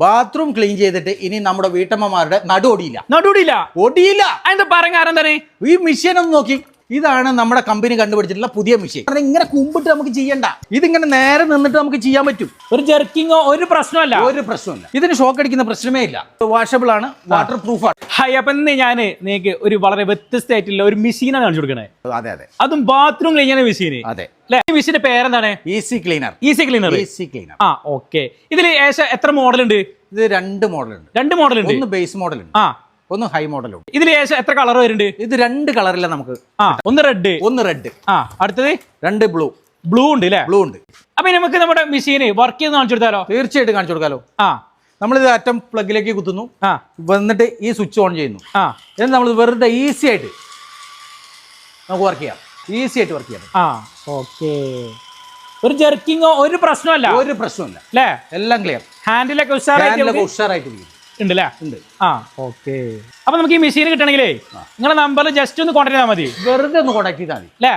Bathroom clean ചെയ്തിട്ട് ഇനി നമ്മുടെ വീട്ടമ്മമാരുടെ ഒടിയില്ല എന്താ പറഞ്ഞ ഈ മെഷീൻ ഒന്ന് നോക്കി. ഇതാണ് നമ്മുടെ കമ്പനി കണ്ടുപിടിച്ചിട്ടുള്ള പുതിയ മെഷീൻ. ഇങ്ങനെ കുമ്പിട്ട് നമുക്ക് ചെയ്യണ്ട, ഇതിങ്ങനെ നേരെ നിന്നിട്ട് നമുക്ക് ചെയ്യാൻ പറ്റും. ഒരു ജെർക്കിങ്ങോ ഒരു പ്രശ്നമല്ല. ഇതിന് ഷോക്ക് അടിക്കുന്ന പ്രശ്നമേ ഇല്ല. വാഷബിൾ ആണ്, വാട്ടർ പ്രൂഫ് ആണ്. ഹായ്, അപ്പൊ ഇന്ന് ഞാൻ നിങ്ങൾക്ക് ഒരു വളരെ വ്യത്യസ്തമായിട്ടുള്ള ഒരു മെഷീനാണ് കാണിച്ചു കൊടുക്കണേ. അതെ, അതും ബാത്റൂം ക്ലീൻ ചെയ്യുന്ന മെഷീൻ. അതെ, ഈ മെഷീന്റെ പേരെന്താണ്? Easy cleaner. ആ, ഓക്കെ. ഇതിൽ ഏകദേശം എത്ര മോഡൽ ഉണ്ട്? ഇത് രണ്ട് മോഡൽ ഉണ്ട്. ഒന്ന് ബേസ് മോഡൽ ഉണ്ട്, ഒന്ന് ഹൈ മോഡൽ ഉണ്ട്. ഇതിൽ ഏകദേശം എത്ര കളർ വരുന്നുണ്ട്? ഇത് രണ്ട് കളറില്ല നമുക്ക്. ഒന്ന് റെഡ്. അടുത്തത് രണ്ട് ബ്ലൂ ഉണ്ട് അല്ലേ? ബ്ലൂ ഉണ്ട്. അപ്പൊ നമുക്ക് നമ്മുടെ മെഷീന് വർക്ക് ചെയ്ത് കാണിച്ചു കൊടുത്താലോ? തീർച്ചയായിട്ടും കാണിച്ചു കൊടുക്കാലോ. നമ്മളിത് അറ്റം പ്ലഗിലേക്ക് കുത്തുന്നു, വന്നിട്ട് ഈ സ്വിച്ച് ഓൺ ചെയ്യുന്നു. എന്നിട്ട് നമ്മൾ വെറുതെ ഈസി ആയിട്ട് നമുക്ക് വർക്ക് ചെയ്യാം. ഓക്കെ. ഒരു ജെർക്കിങ്ങോ ഒരു പ്രശ്നമല്ല. അല്ലേ? എല്ലാം ക്ലിയർ. ഹാൻഡിലൊക്കെ ഉഷാറായിട്ട് ഉണ്ടല്ലേ? ഉണ്ട്. ഓക്കെ. അപ്പൊ നമുക്ക് ഈ മെഷീൻ കിട്ടണമെങ്കിലേ നിങ്ങളുടെ നമ്പറിൽ ജസ്റ്റ് ഒന്ന് കോൺടാക്ട് ചെയ്താൽ മതി. വെറുതെ ഒന്ന് കോൺടാക്ട് ചെയ്താൽ മതി അല്ലേ?